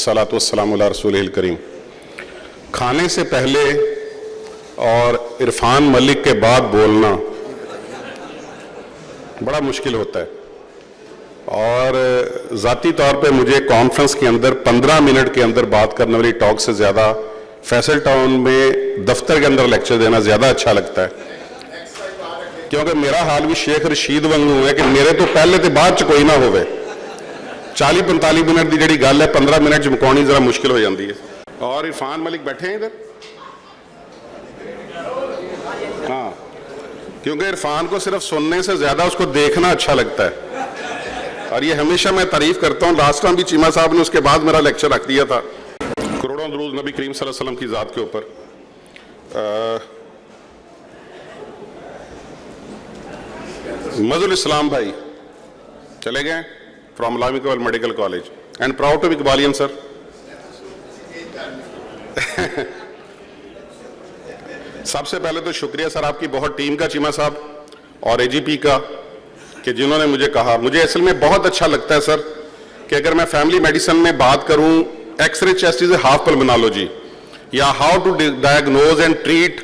वस्सलातु वस्सलामु अला रसूलिल करीम। खाने से पहले और इरफान मलिक के बाद बोलना बड़ा मुश्किल होता है, और ज़ाती तौर पे मुझे कॉन्फ्रेंस के अंदर 15 मिनट के अंदर बात करने वाली टॉक से ज़्यादा फैसल टाउन में दफ्तर के अंदर लेक्चर देना ज़्यादा अच्छा लगता है, क्योंकि मेरा हाल भी शेख रशीद वांगू है कि मेरे तो पहले तो बाद च कोई ना होवे। 40-45 मिनट की जी गल है 15 मिनट च मुकानी जरा मुश्किल हो जाती है। और इरफान मलिक बैठे हैं इधर, हाँ, क्योंकि इरफान को सिर्फ सुनने से ज्यादा उसको देखना अच्छा लगता है, और ये हमेशा मैं तारीफ करता हूँ। लास्ट टाइम भी चीमा साहब ने उसके बाद मेरा लेक्चर रख दिया था, करोड़ों दरूद नबी करीम सल्लल्लाहु अलैहि वसल्लम की ज़ात के ऊपर। मजुल इस्लाम भाई चले गए from Allama Iqbal medical college and proud to be Iqbalian sir. सबसे पहले तो शुक्रिया सर आपकी बहुत टीम का, चीमा साहब और एजीपी का, कि जिन्होंने मुझे कहा। मुझे असल में बहुत अच्छा लगता है सर कि अगर मैं फैमिली मेडिसिन में बात करूं, x ray chest is a half pulmonology, या how to diagnose and treat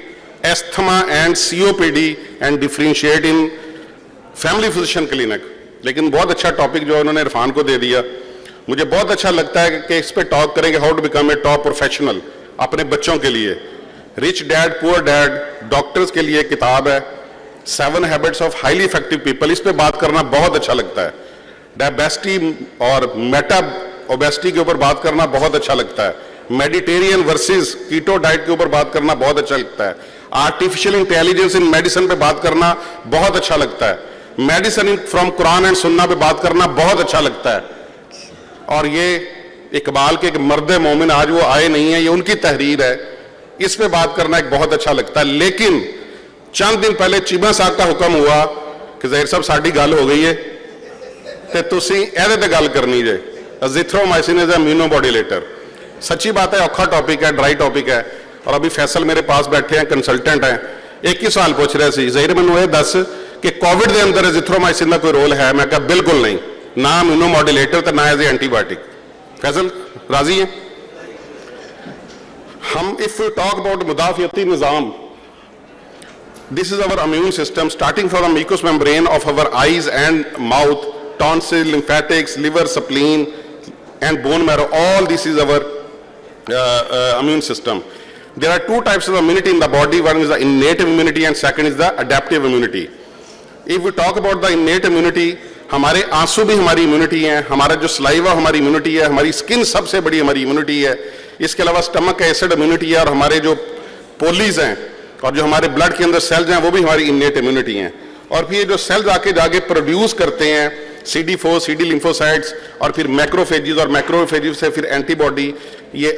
asthma and COPD and differentiate in family physician clinic, लेकिन बहुत अच्छा टॉपिक जो उन्होंने इरफान को दे दिया। मुझे बहुत अच्छा लगता है कि इस पे टॉक करेंगे how to become a top professional अपने बच्चों के लिए। Rich dad poor dad doctors के लिए किताब है 7 habits of highly effective people, इस पे बात करना बहुत अच्छा लगता है। डायबिटीज और मेटा ओबेसिटी के ऊपर बात करना बहुत अच्छा लगता है। मेडिटेरियन वर्सेस कीटो डाइट के ऊपर बात करना बहुत अच्छा लगता है। आर्टिफिशियल इंटेलिजेंस इन मेडिसिन पे बात करना बहुत अच्छा लगता है। मेडिसिन फ्रॉम कुरान एंड सुन्ना पे बात करना बहुत अच्छा लगता है। और ये इकबाल के मर्द मोमिन आज वो आए नहीं है, ये उनकी तहरीर है, इस पे बात करना एक बहुत अच्छा लगता है। लेकिन चंद दिन पहले चीमा साहब का हुक्म हुआ कि ज़हीर साहब साडी गल हो गई है ते तुसी एहदे ते गल करनी जे, एजिथ्रोमाइसिन इज इम्यूनोमोड्यूलेटर। सच्ची बात है, औखा टॉपिक है, ड्राई टॉपिक है। और अभी फैसल मेरे पास बैठे हैं, कंसल्टेंट हैं, एक ही सवाल पूछ रहे थे, ज़हीर मैनू ये दस कि कोविड के अंदर एजिथ्रोमाइसिन का कोई रोल है? मैं कहा बिल्कुल नहीं, ना इम्यूनोमोड्यूलेटर तो ना as a antibiotic. Faisal Razi है? हम इफ यू टॉक अबाउट मुदाफियती निज़ाम, this is our immune system starting from the mucus membrane of our eyes and mouth, tonsil, lymphatics, liver, spleen and bone marrow, all this is our immune system. There are 2 types of immunity in the body. One is the innate immunity and second is the adaptive immunity. If we talk about the innate immunity, हमारे आंसू भी हमारी immunity है, हमारा जो saliva हमारी immunity है, हमारी स्किन सबसे बड़ी हमारी इम्यूनिटी है। इसके अलावा स्टमक एसिड इम्यूनिटी है, और हमारे जो पोलीज हैं और जो हमारे ब्लड के अंदर सेल्स हैं वो भी हमारी इन्नेट इम्यूनिटी हैं। और फिर ये जो सेल्स आके जाके प्रोड्यूस करते हैं CD4, CD लिम्फोसाइट्स, और फिर मैक्रोफेजिस, और मैक्रोफेजिस से फिर एंटीबॉडी, ये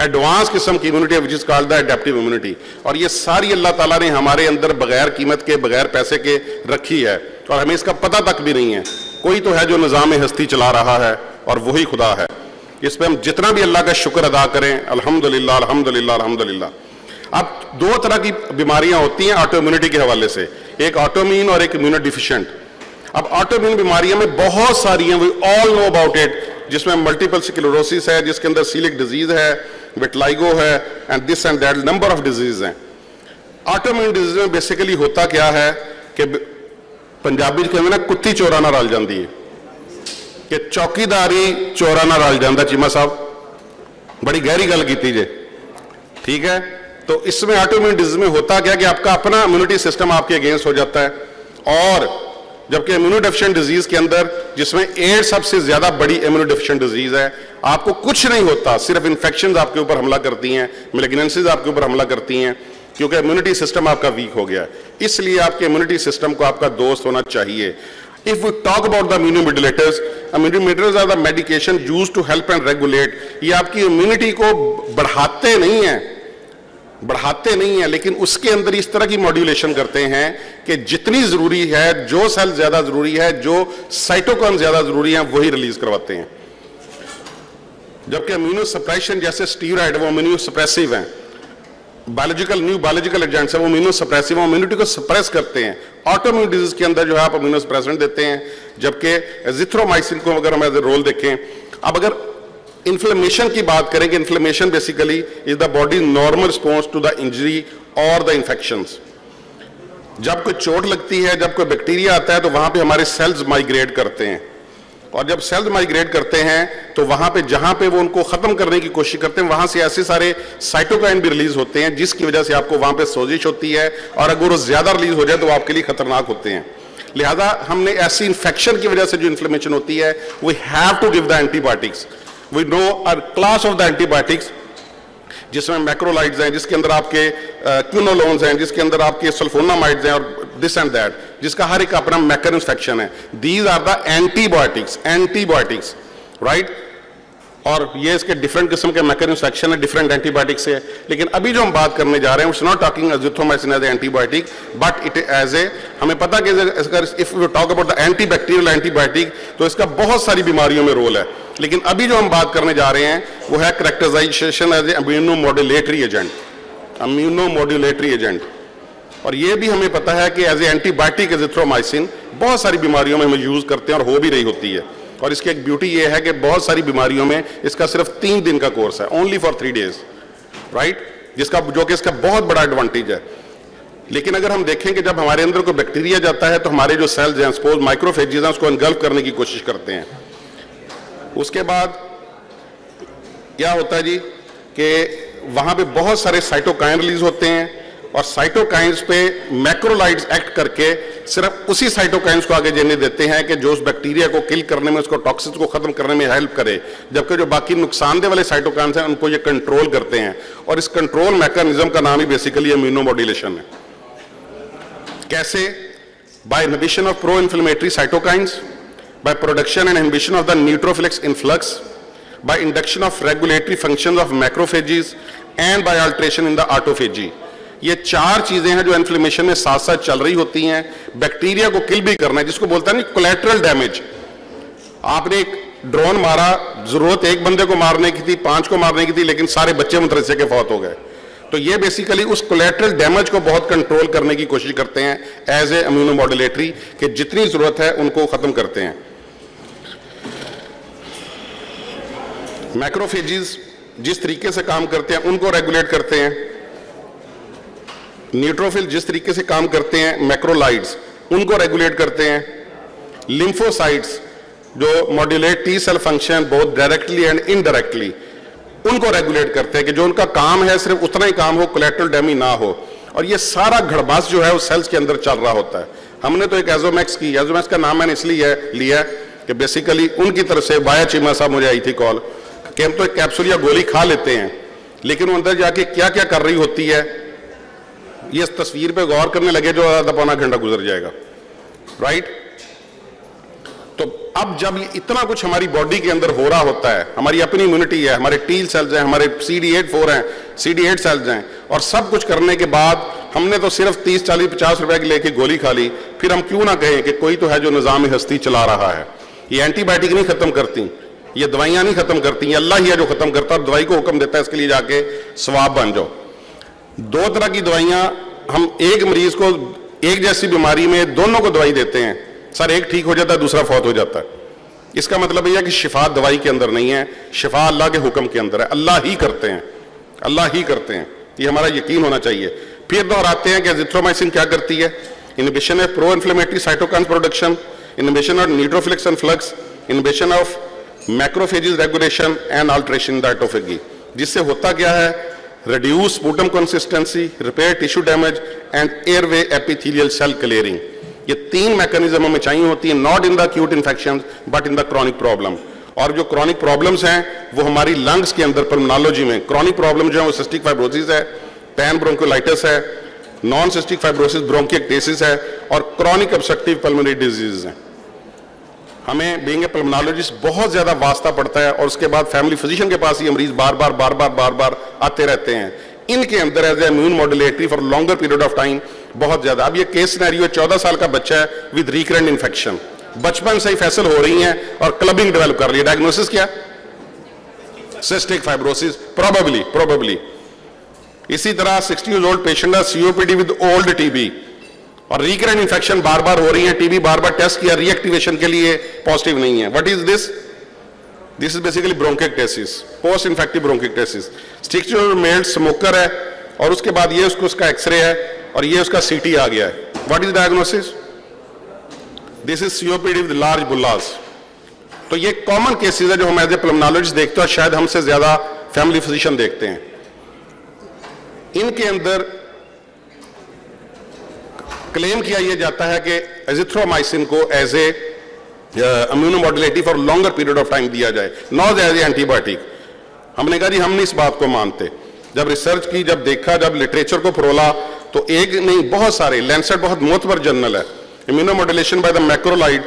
एडवांस किस्म की इम्यूनिटी है which is called the adaptive immunity. और ये सारी अल्लाह ताला ने हमारे अंदर बगैर कीमत के, बगैर पैसे के रखी है, और हमें इसका पता तक भी नहीं है। कोई तो है जो निज़ाम हस्ती चला रहा है, और वही खुदा है। इस पर हम जितना भी अल्लाह का शुक्र अदा करें, अल्हम्दुलिल्लाह अल्हम्दुलिल्लाह अल्हम्दुलिल्लाह। अब 2 तरह की बीमारियां होती हैं ऑटो इम्यूनिटी के हवाले से, एक ऑटोइम्यून और एक इम्यूनो डिफिशिएंट। अब ऑटोइम्यून बीमारियां में बहुत सारी हैं, we all know about it, जिसमें मल्टीपल स्क्लेरोसिस है, जिसके अंदर सीलिक डिजीज है, विटिलिगो है, and this and that number of disease हैं। ऑटोइम्यून डिजीज में बेसिकली होता क्या है कि पंजाबी कहते ना कुत्ती चोरा ना रल जाती है, कि चौकीदारी चोरा ना रल जाता। चीमा साहब बड़ी गहरी गल की जे, ठीक है। तो इसमें ऑटोइम्यून डिजीज में होता क्या कि आपका अपना इम्यूनिटी सिस्टम आपके अगेंस्ट हो जाता है, और जबकि इम्यूनोडेफिशिएंट डिजीज के अंदर, जिसमें एड्स सबसे ज्यादा बड़ी इम्यूनोडेफिशिएंट डिजीज है, आपको कुछ नहीं होता, सिर्फ इन्फेक्शंस आपके ऊपर हमला करती हैं, मैलिग्नेंसीज आपके ऊपर हमला करती हैं, क्योंकि इम्यूनिटी सिस्टम आपका वीक हो गया है। इसलिए आपके इम्यूनिटी सिस्टम को आपका दोस्त होना चाहिए। If we talk about the immunomodulators are the medication used to help and regulate. ये आपकी इम्यूनिटी को बढ़ाते नहीं है, लेकिन उसके अंदर इस तरह की मॉड्यूलेशन करते हैं कि जितनी जरूरी है, जो सेल ज्यादा जरूरी है, जो साइटोकाइन ज्यादा जरूरी है, वही रिलीज करवाते हैं। जबकि इम्यूनो सप्रेशन जैसे स्टीरॉइड वो इम्यूनो सप्रेसिव हैं, न्यू बायोलॉजिकल एजेंट्स है वो इम्यूनो सप्रेसिव, इम्यूनिटी को सप्रेस करते हैं। ऑटोइम्यून डिजीज के अंदर जो है आप इम्यूनो सप्रेसेंट देते हैं, जबकि एजिथ्रोमाइसिन को अगर हम एज ए रोल देखें, अब अगर انفلیمیشن کی بات کریں کہ inflammation basically is the body normal response to the injury اور دا انفیکشنز. جب کوئی چوٹ لگتی ہے, جب کوئی بیکٹیریا آتا ہے تو وہاں پہ ہمارے سیلز مائگریٹ کرتے ہیں, اور جب سیلز مائگریٹ کرتے ہیں تو وہاں پہ جہاں پہ وہ ان کو ختم کرنے کی کوشش کرتے ہیں وہاں سے ایسے سارے سائٹوکائن بھی ریلیز ہوتے ہیں جس کی وجہ سے آپ کو وہاں پہ سوزش ہوتی ہے, اور اگر وہ زیادہ ریلیز ہو جائے تو وہ آپ کے لیے خطرناک ہوتے ہیں. لہذا ہم نے ایسی انفیکشن کی وجہ سے جو انفلیمیشن ہوتی ہے we have to give the antibiotics. We know a class of the antibiotics جس میں میکرولائڈز ہیں, جس کے اندر آپ کے کیونولونز ہیں, جس کے اندر آپ کے سلفونامائڈز ہیں, اور دس اینڈ دیٹ, جس کا ہر ایک اپنا میکانزم ایکشن ہے. These are the antibiotics right, اور یہ اس کے ڈفرنٹ قسم کے میکانزم ایکشن ہے ڈفرنٹ اینٹی بایوٹکس سے. لیکن ابھی جو ہم بات کرنے جا رہے ہیں it's not talking azithromycin as a antibiotic, but it is a, ہمیں پتا کہ if you talk about the antibacterial antibiotic تو اس کا بہت ساری بیماریوں میں رول ہے. لیکن ابھی جو ہم بات کرنے جا رہے ہیں وہ ہے characterisation as a immunomodulatory agent. اور یہ بھی ہمیں پتا ہے کہ as a antibiotic azithromycin بہت ساری بیماریوں میں ہم یوز کرتے ہیں اور ہو بھی رہی ہوتی ہے. اور اس کی ایک بیوٹی یہ ہے کہ بہت ساری بیماریوں میں اس کا صرف 3 دن کا کورس ہے, اونلی فار 3 days رائٹ, جو کہ اس کا بہت بڑا ایڈوانٹیج ہے. لیکن اگر ہم دیکھیں کہ جب ہمارے اندر کوئی بیکٹیریا جاتا ہے تو ہمارے جو سیلز ہیں سپوز مائکروفیجز ہیں اس کو انگلف کرنے کی کوشش کرتے ہیں. اس کے بعد کیا ہوتا ہے جی کہ وہاں پہ بہت سارے سائٹوکائن ریلیز ہوتے ہیں, اور سائٹوکائنز پہ میکرولائڈز ایکٹ کر کے صرف اسی سائٹوکائنز کو آگے جانے دیتے ہیں کہ جو اس بیکٹیریا کو کل کرنے میں, اس کو ٹاکسنز کو ختم کرنے میں ہیلپ کرے, جبکہ جو باقی نقصان دہ والے سائٹوکائنز ہیں ان کو یہ کنٹرول کرتے ہیں. اور اس کنٹرول میکانزم کا نام ہی بیسیکلی امیونو ماڈولیشن ہے. کیسے؟ By inhibition of pro inflammatory cytokines, by production and inhibition of the neutrophilic influx, by induction of regulatory functions of macrophages, and by alteration in the autophagy. یہ 4 چیزیں ہیں جو inflammation میں ساتھ ساتھ چل رہی ہوتی ہیں. بیکٹیریا کو کل بھی کرنا ہے, جس کو بولتا ہے نا کولیٹرل ڈیمیج. آپ نے ایک ڈرون مارا, ضرورت ایک بندے کو مارنے کی تھی, 5 کو مارنے کی تھی, لیکن سارے بچے مترسے کے فوت ہو گئے. تو یہ بیسیکلی اس کولیٹرل ڈیمیج کو بہت کنٹرول کرنے کی کوشش کرتے ہیں ایز اے امیونو ماڈولیٹری, کہ جتنی ضرورت ہے ان کو ختم کرتے ہیں. میکروفیجز جس طریقے سے کام کرتے ہیں ان کو ریگولیٹ کرتے ہیں. نیوٹروفل جس طریقے سے کام کرتے ہیں میکرولائڈز ان کو ریگولیٹ کرتے ہیں. لیمفوسائٹس جو ماڈولیٹ ٹی سیل فنکشن بہت ڈائریکٹلی اینڈ انڈائریکٹلی ان کو ریگولیٹ کرتے ہیں کہ جو ان کا کام ہے صرف اتنا ہی کام ہو, کولیٹرل ڈیمیج نہ ہو. اور یہ سارا گھڑباس جو ہے وہ سیلز کے اندر چل رہا ہوتا ہے. ہم نے تو ایک ایزومیکس کی, ایزومیکس کا نام میں نے اس لیے لیا کہ بیسیکلی ان کی طرف سے وایا چیما صاحب مجھے آئی تھی کال کہ ہم تو ایک کیپسول یا گولی کھا لیتے ہیں, لیکن وہ اندر جا کے کیا کیا کر رہی ہوتی ہے یہ اس تصویر پہ غور کرنے لگے جو آدھا پونا گھنٹہ گزر جائے گا رائٹ. تو اب جب یہ اتنا کچھ ہماری باڈی کے اندر ہو رہا ہوتا ہے, ہماری اپنی امیونٹی ہے, ہمارے ٹیل سیلز ہیں, ہمارے CD8 ہیں, CD8 سیلز ہیں, اور سب کچھ کرنے کے بعد ہم نے تو صرف 30 40 50 روپے کی لے کے گولی کھا لی, پھر ہم کیوں نہ کہیں کہ کوئی تو ہے جو نظام ہستی چلا رہا ہے. یہ اینٹی بایوٹک نہیں ختم کرتی, یہ دوائیاں نہیں ختم کرتی, اللہ ہی ہے جو ختم کرتا ہے. دوائی کو حکم دیتا ہے اس کے لیے جا کے ثواب بن جاؤ. 2 طرح کی دوائیاں ہم ایک مریض کو ایک جیسی بیماری میں دونوں کو دوائی دیتے ہیں, سر ایک ٹھیک ہو جاتا ہے دوسرا فوت ہو جاتا ہے. اس کا مطلب یہ ہے کہ شفا دوائی کے اندر نہیں ہے, شفا اللہ کے حکم کے اندر ہے. اللہ ہی کرتے ہیں, اللہ ہی کرتے ہیں, یہ ہمارا یقین ہونا چاہیے. پھر دہراتے ہیں کہ ازتھرومائسن کیا کرتی ہے. Inhibition of pro inflammatory cytokine production, inhibition of neutrophils influx, inhibition of macrophages regulation and alteration in the autophagy. جس سے ہوتا کیا ہے, reduce sputum consistency, repair tissue damage and airway epithelial cell clearing. یہ 3 mechanism ہمیں چاہیے ہوتی ہیں, not in the acute infection but in the chronic problem. اور جو کرونک پرابلمس ہیں وہ ہماری لنگس کے اندر پلمونالوجی میں کرونک پرابلم جو ہے وہ سسٹک فائبروسس ہے, پین برونکولائٹس ہے, نان سسٹک فائبروسس برونکیکٹیسس ہے, اور کرونک obstructive pulmonary diseases ہیں. ہمیں بینگ اے پلمونالوجسٹ بہت زیادہ واسطہ پڑتا ہے, اور اس کے بعد فیملی فزیشین کے پاس یہ مریض بار بار آتے رہتے ہیں. ان کے اندر as a immune modulatory for longer period of time بہت زیادہ. اب یہ کیس سینیریو 14 سال کا بچہ ہے ود ریکرنٹ انفیکشن, بچپن سے ہی فیصل ہو رہی ہیں اور کلبنگ ڈیولپ کر رہی ہے. ڈائگنوسس کیا, سسٹک فائبروسس پروبیبلی. اسی طرح 60 years old پیشنٹ ہے COPD ود اولڈ TB, اور ریکرنٹ انفیکشن بار بار ہو رہی ہے, TB بار بار ٹیسٹ کیا, ری ایکٹیویشن کے لیے پازیٹیو نہیں ہے. What is this, this is basically bronchiectasis, post infective bronchiectasis. स्टिक्चुलर मेल्ट स्मोकर है और उसके बाद ये उसका एक्सरे है और ये उसका सीटी आ गया है। What is diagnosis? This is COPD with large bullas. तो ये कॉमन केसेस है जो हम एज ए पल्मोनोलॉजिस्ट देखते हैं और शायद हमसे ज्यादा फैमिली फिजिशियन देखते हैं। इनके अंदर क्लेम किया यह जाता है कि एजिथ्रोमाइसिन को as a immunomodulative for longer period of time दिया जाए, नॉट एज ए एंटीबायोटिक। हमने कहा जी हम नहीं इस बात को मानते। जब रिसर्च की, जब देखा, जब लिटरेचर को फरोला तो एक नहीं बहुत सारे, लैंसेट बहुत मोतबर जर्नल है, immunomodulation by the macrolide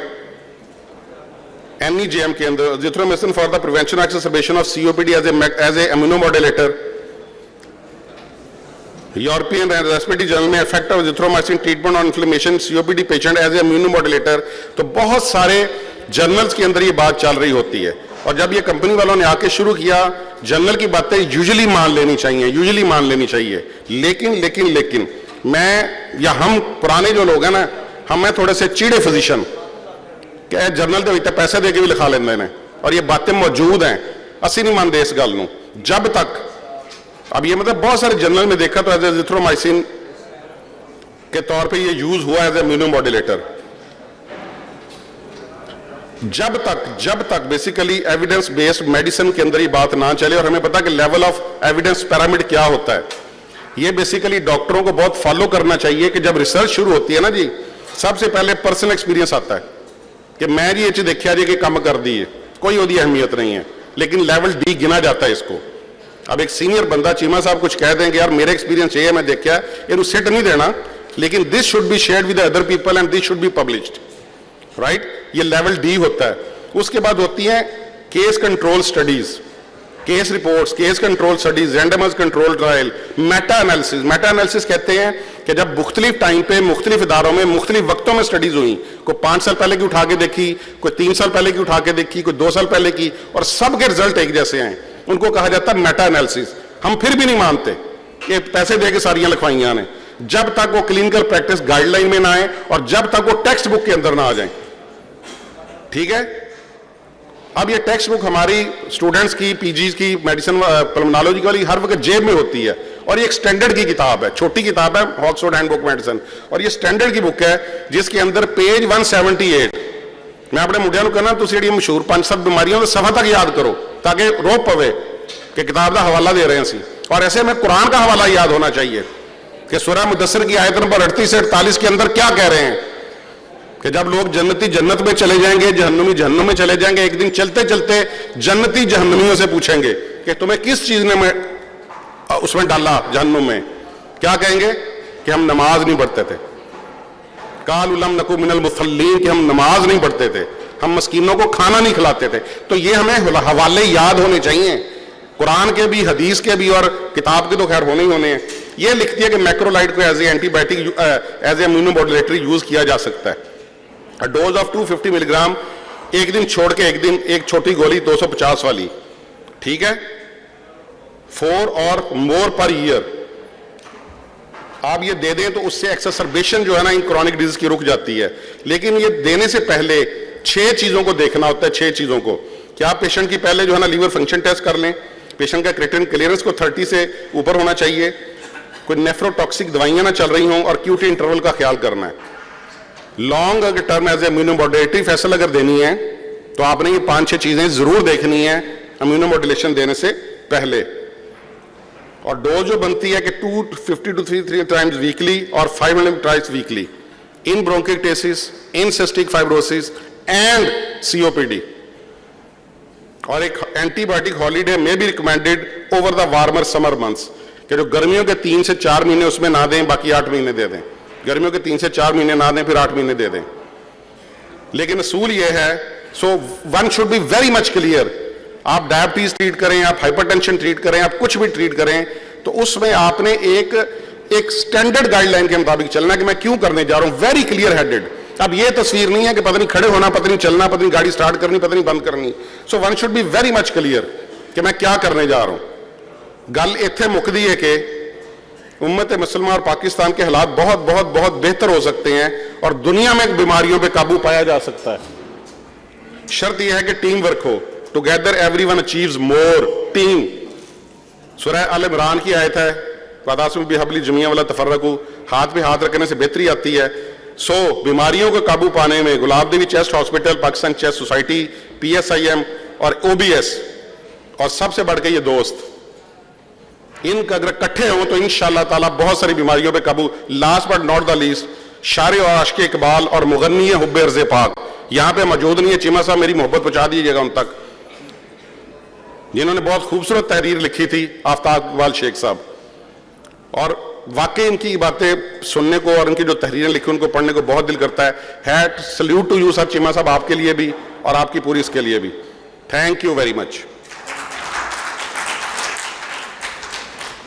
NEJM के अंदर एजिथ्रोमाइसिन फॉर द प्रिवेंशन और exacerbation of COPD as a immunomodulator. European Respiratory Journal में effect of azithromycin treatment on inflammation COPD patient as a immunomodulator. तो बहुत सारे जर्नल्स के अंदर ये बात चल रही होती है और जब ये कंपनी वालों ने आके शुरू किया, जर्नल की बातें यूजुअली मान लेनी चाहिए, लेकिन मैं या हम पुराने जो लोग हैं ना, हमें थोड़े से चीड़े फिजिशियन कि जर्नल के पैसे दे के भी लिखा लेंगे ने और ये बातें मौजूद हैं, असी नहीं मानते इस गल नूं जब तक। अब ये मतलब बहुत सारे जर्नल में देखा तो एज एजिथ्रोमाइसिन के तौर पे ये यूज हुआ एज ए इम्यूनोमॉड्यूलेटर। जब तक बेसिकली एविडेंस बेस्ड मेडिसिन के अंदर ये बात ना चले और हमें पता कि लेवल ऑफ एविडेंस पिरामिड क्या होता है, ये बेसिकली डॉक्टरों को बहुत फॉलो करना चाहिए कि जब रिसर्च शुरू होती है ना जी, सबसे पहले पर्सनल एक्सपीरियंस आता है कि मैं जी ये देखा जी कि काम कर दी है, कोई उसकी अहमियत नहीं है, लेकिन लेवल डी गिना जाता है इसको। अब एक सीनियर बंदा चीमा साहब कुछ कह देंगे यार मेरे एक्सपीरियंस ये है, मैं देखा, ये सेट नहीं देना, लेकिन this should be shared with other people and this should be published, right. ये लेवल डी होता है। उसके बाद होती है case control studies, case reports, case control studies, randomised control trial, meta analysis. Meta analysis कहते हैं कि जब मुख्तलिफ टाइम पे मुख्तलिफ इदारों में मुख्तलिफ वक्तों में स्टडीज हुई, कोई 5 साल पहले की उठा के देखी, कोई 3 साल पहले की उठा के देखी, कोई 2 साल पहले की, और सबके रिजल्ट एक जैसे हैं, उनको कहा जाता है मेटा एनालिसिस। हम फिर भी नहीं मानते कि पैसे दे के सारियां लिखवाइयां ने, जब तक वो क्लिनिकल प्रैक्टिस गाइडलाइन में ना आए और जब तक वो टेक्स्ट बुक के अंदर ना आ जाए, ठीक है। अब ये टेक्स्ट बुक हमारी स्टूडेंट्स की, पीजीज की, मेडिसिन पल्मोनोलॉजी वाली हर वक्त जेब में होती है और ये एक स्टैंडर्ड की किताब है, छोटी किताब है, ऑक्सफोर्ड हैंडबुक मेडिसिन, और ये स्टैंडर्ड की बुक है जिसके अंदर पेज 178 मैं अपने मुंडिया कहना तुम जी मशहूर 5-7 बीमारियों के सफा तक याद करो ताकि रोक पवे कि किताब का हवाला दे रहे हैं। और ऐसे में कुरान का हवाला याद होना चाहिए कि सूरह मुदस्सिर की आयत नंबर 38 से 48 के अंदर क्या कह रहे हैं कि जब लोग जन्नती जन्नत में चले जाएंगे, जहन्नुमी जहन्नुम में चले जाएंगे। एक दिन चलते चलते जन्नती जहन्नुमियों से पूछेंगे कि तुम्हें किस चीज ने उसमें डाला जहन्नुम में, क्या कहेंगे कि हम नमाज नहीं पढ़ते थे। कालू लम नकू मिनल मुसल्लीन, कि हम नमाज नहीं पढ़ते थे, हम मस्कीनों को खाना नहीं खिलाते थे। तो ये हमें हवाले याद होने चाहिए, कुरान के भी, हदीस के भी, और किताब के तो खैर होने ही होने हैं। ये लिखती है कि मैक्रोलाइड को as a antibiotic, as a immunomodulatory use किया जा सकता है। डोज ऑफ 250 मिलीग्राम, एक दिन छोड़ के एक दिन एक छोटी गोली 250 वाली, ठीक है, 4 और मोर पर ईयर आप ये दे दें तो उससे एक्सरबेशन जो है ना इन क्रॉनिक डिजीज की रुक जाती है। लेकिन ये देने से पहले 6 चीजों को देखना होता है, 6 चीजों को। क्या पेशेंट की पहले जो है ना लीवर फंक्शन टेस्ट कर लें, पेशेंट का क्रिएटिनिन क्लियरेंस को 30 से ऊपर होना चाहिए, कोई नेफ्रोटॉक्सिक दवाइयां ना चल रही हों, और क्यूटी इंटरवल का ख्याल करना है। लॉन्ग अगर टर्म एज ए इम्यूनोमॉड्यूलेटरी फैसल अगर देनी है तो आपने ये 5-6 चीजें जरूर देखनी है इम्यूनोमॉड्यूलेशन देने से पहले। और डोज जो बनती है कि 250 to 3 times वीकली और 500 twice weekly in bronchiectasis, in cystic fibrosis and COPD. और एक एंटीबायोटिक हॉलीडे में भी recommended over the warmer summer months, कि जो गर्मियों के 3 से 4 महीने उसमें ना दें, बाकी 8 महीने दे दें। गर्मियों के 3 से 4 महीने ना दें, फिर 8 महीने दे दें। लेकिन असूल ये है, so one should be very much clear. आप डायबिटीज ट्रीट करें, आप हाइपरटेंशन ट्रीट करें, आप कुछ भी ट्रीट करें, तो उसमें आपने एक स्टैंडर्ड गाइडलाइन के मुताबिक चलना कि मैं क्यों करने जा रहा हूं, वेरी क्लियर हेडेड। अब ये तस्वीर नहीं है कि पता नहीं खड़े होना, पता नहीं चलना, पता नहीं गाड़ी स्टार्ट करनी, पता नहीं बंद करनी। So one should be very much clear कि मैं क्या करने जा रहा हूं। गल इत्थे मुकदी है कि उम्मत मुसलमान और पाकिस्तान के हालात बहुत बहुत बहुत बेहतर हो सकते हैं और दुनिया में बीमारियों पे काबू पाया जा सकता है। शर्त यह है कि टीम वर्क हो, Together everyone achieves more. Team. سورہ آل عمران کی آیت ہے وَتَعَاصَمُوا بِحَبْلِ جَمِيعًا وَلَا تَفَرَّقُوا. ہاتھ پہ ہاتھ رکھنے سے بہتری آتی ہے. سو بیماریوں کو قابو پانے میں Gulab Devi chest hospital, Pakistan chest society, PSIM اور OBS اور سب سے بڑھ کے یہ دوست، ان کا اگر اکٹھے ہوں تو انشاءاللہ تعالیٰ بہت ساری بیماریوں پہ قابو. Last but not the least, شاعر اور عاشق اقبال اور مغنی حب ارض پاک یہاں پہ موجود نہیں ہے. چیمہ صاحب میری محبت پہنچا دیجیے گا ان تک، جنہوں نے بہت خوبصورت تحریر لکھی تھی، آفتاب اقبال شیخ صاحب. اور واقعی ان کی باتیں سننے کو اور ان کی جو تحریریں لکھی ان کو پڑھنے کو بہت دل کرتا ہے. ہیٹ salute to you sir Cheema sahib, آپ کے لیے بھی اور آپ کی پوری اس کے لیے بھی. Thank you very much.